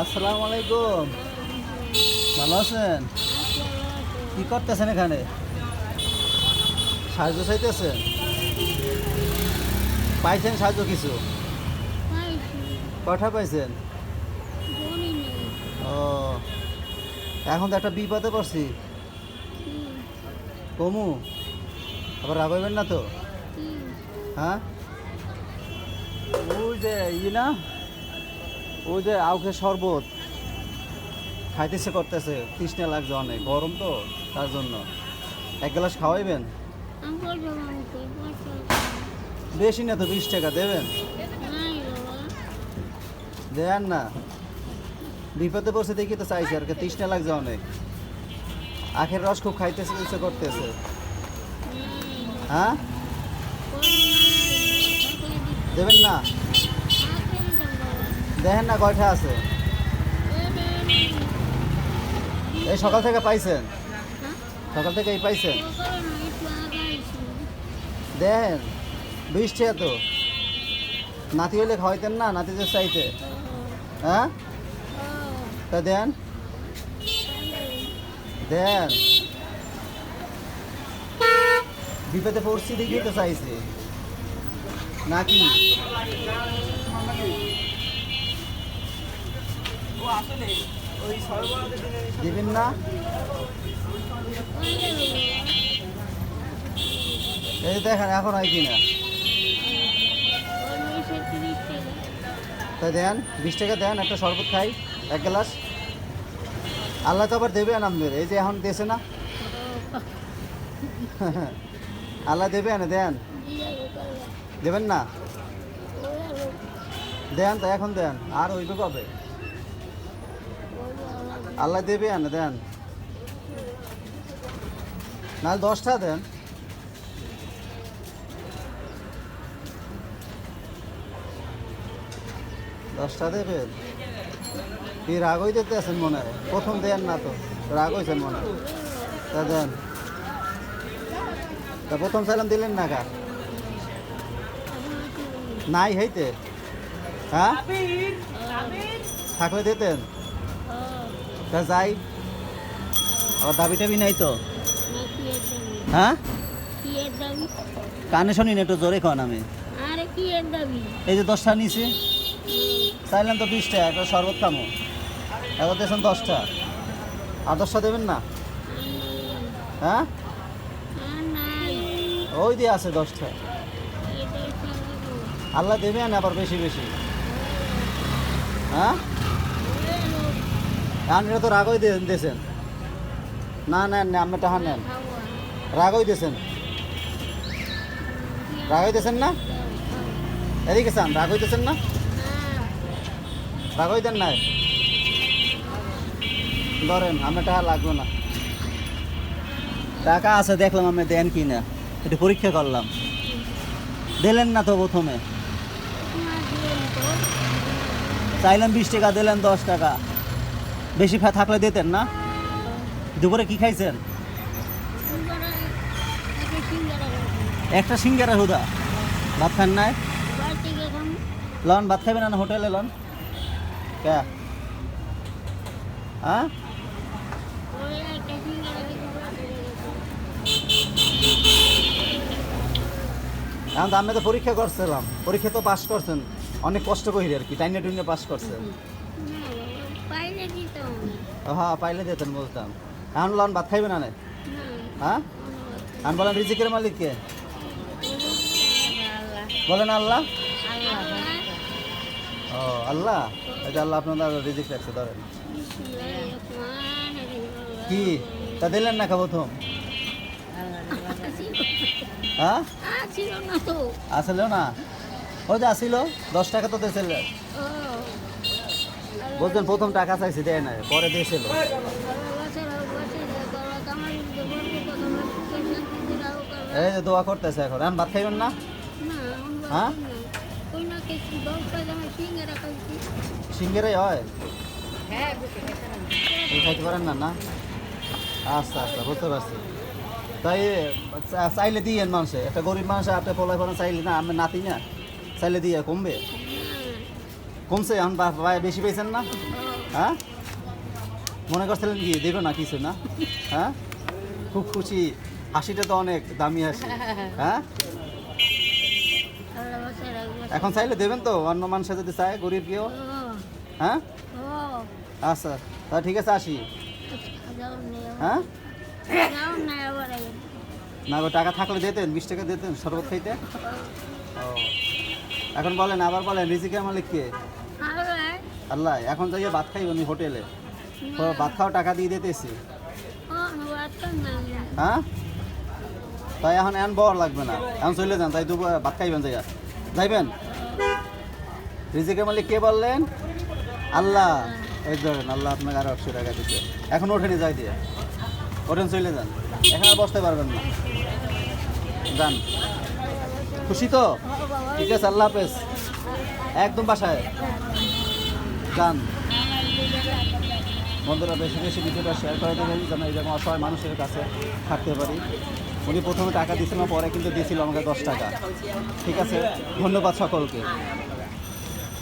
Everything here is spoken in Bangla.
আসসালামু আলাইকুম। ভালো আছেন? কি করতেছেন এখানে? সাহায্য চাইতেছেন? পাইছেন সাহায্য কিছু? কয়টা পাইছেন? ও, এখন তো একটা বিপদে পড়ছি। কমু আবার রাগাইবেন না তো? হ্যাঁ, ওই যে না, ওই যে আউখে শরবত খাইতেছে করতেছে, তৃষ্ণা লাগছে অনেক, গরম তো তার জন্য। এক গ্লাস খাওয়াইবেন? বেশি না তো, 20 টাকা দেবেন? দেন না, বিপদে পড়ছে দেখি তো চাইছে আর কি, তৃষ্ণা লাগছে অনেক, আখের রস খুব খাইতেছে, ইচ্ছে করতেছে। হ্যাঁ, দেবেন না? দেখেন না কয়টা আছে। এই সকাল থেকে পাইছেন? সকাল থেকে এই পাইছেন? দেখেন 20 টাকা তো, নাতি হইলে খাওয়াইতেন না, নাতিদের চাইতে। হ্যাঁ, তা দেন দেন, বিপদে পড়ছি দেখি তো চাইছে নাকি? দিবেন না? এই দেখেন এখন হয় কিনা, তাই দেন 20 টাকা দেন, একটা শরবত খাই এক গ্লাস। আল্লাহ তো আবার দেবে আমাদের, এই যে এখন দেশে না। আল্লাহ দেবে না, দেন। দেবেন না? দেন তো, এখন দেন, আর হইবে কবে? আল্লাহ দেবে না, দেন। নাহলে 10টা দেন। দশটা দেবেন? কি রাগ হইতে আছেন মনে হয়? প্রথম দেন না তো, রাগ হয়েছেন মনে হয়। তা দেন, তা প্রথম সালাম দিলেন না কা? নাই হইতে? হ্যাঁ, থাকলে দিতেন। তা যাই, আবার দাবি টাবি নাই তো? হ্যাঁ, কানে শুনি না, একটু জোরে খান। আমি এই যে 10টা নিছি, চাইলেন তো 20 টাকা, একটা শরবত খামো, এবার দিয়েছেন 10টা, আর 10টা দেবেন না? হ্যাঁ, ওই দিয়ে আছে 10টা। আল্লাহ দেবেন আবার বেশি বেশি। হ্যাঁ, এটা তো রাগই দিয়েছেন না, নেন না, আপনি টাকা নেন, রাগই দিয়েছেন, রাগই দিয়েছেন না? এদিকে চান, রাগই দিয়েছেন না? রাগই দেন নাই, ধরেন, আপনার টাকা লাগবে না। টাকা আছে দেখলাম, আমি দেন কি না, একটু পরীক্ষা করলাম। দিলেন না তো প্রথমে, চাইলাম 20 টাকা, দিলেন 10 টাকা, বেশি থাকলে দিতেন না? দুপুরে কি খাইছেন? একটা সিঙ্গারা হুদা, ভাত খান নাই? লন ভাত খাইবেন না হোটেলে? লন কে? হ্যাঁ, এখন তো আমি তো পরীক্ষা করছিলাম, পরীক্ষা তো পাস করছেন অনেক কষ্ট করি আর কি, টাইনে টুইনে পাস করছেন। হ্যাঁ, পাইলে দিতেন বলতাম। এখন লন ভাত খাইবে না? হ্যাঁ, এখন বলেন রিজিকের মালিক কে? বলেন আল্লাহ। ও আল্লাহ, এই যে আল্লাহ আপনার রিজিক রাখছে, ধরেন। কি তা দিলেন না খা প্রথম? হ্যাঁ, আসলে না, ওই যে আসিল 10 টাকা তো দিয়েছিল, বলছেন প্রথম টাকা চাইছি, দেয় না, পরে দিয়েছিল। এই যে দোয়া করতেছে এখন, এখন ভাত খাইবেন না? হ্যাঁ, সিঙ্গেরাই হয়, এই খাইতে পারেন না? না, আচ্ছা আচ্ছা, বুঝতে পারছি। তাই চাইলে দিয়েন মানুষে, একটা গরিব মানুষ আপনি পোলাই ফোন চাইলে না, আমি নাতি না, চাইলে দিয়ে কমবে? কমছে এখন, বেশি পেয়েছেন না? হ্যাঁ মনে করছিলেন কি দেবে না কিছু না? হ্যাঁ খুব খুশি, হাসিটা তো অনেক দামি হাসি। হ্যাঁ এখন চাইলে দেবেন তো, অন্য মানুষে যদি চায়, গরিব কেউ। হ্যাঁ আচ্ছা তা ঠিক আছে, আসি। হ্যাঁ না গো, টাকা থাকলে দিতেন, 20 টাকা দিতেন শরবত খাইতে। ও এখন বলেন, আবার বলেন, রিজিকের মালিক কে? আল্লাহ। এখন যাইয়ে ভাত খাইব নি হোটেলে, ভাত খাওয়া টাকা দিয়ে দিতেছি। হ্যাঁ তাই এখন এন বর লাগবে না, এখন চলে যান, তাই দুপুর ভাত খাইবেন, যাইয়া যাইবেন। রিজিকের মালিক কে বললেন? আল্লাহ। এই ধরেন, আল্লাহ আপনাকে আরো 100 টাকা দিচ্ছে। এখন ওঠেনি, যাই দিয়ে ওঠেন, চলে যান, এখন আর বসতে পারবেন না, যান। খুশি তো? ঠিক আছে, আল্লাহ হাফেজ। একদম বাসায় যান। বন্ধুরা বেশি বেশি ভিডিওটা শেয়ার করে দেবেন, যেন এইরকম অসহায় মানুষের কাছে থাকতে পারি। উনি প্রথমে টাকা দিয়েছিল, পরে কিন্তু দিয়েছিল আমাকে 10 টাকা। ঠিক আছে, ধন্যবাদ সকলকে।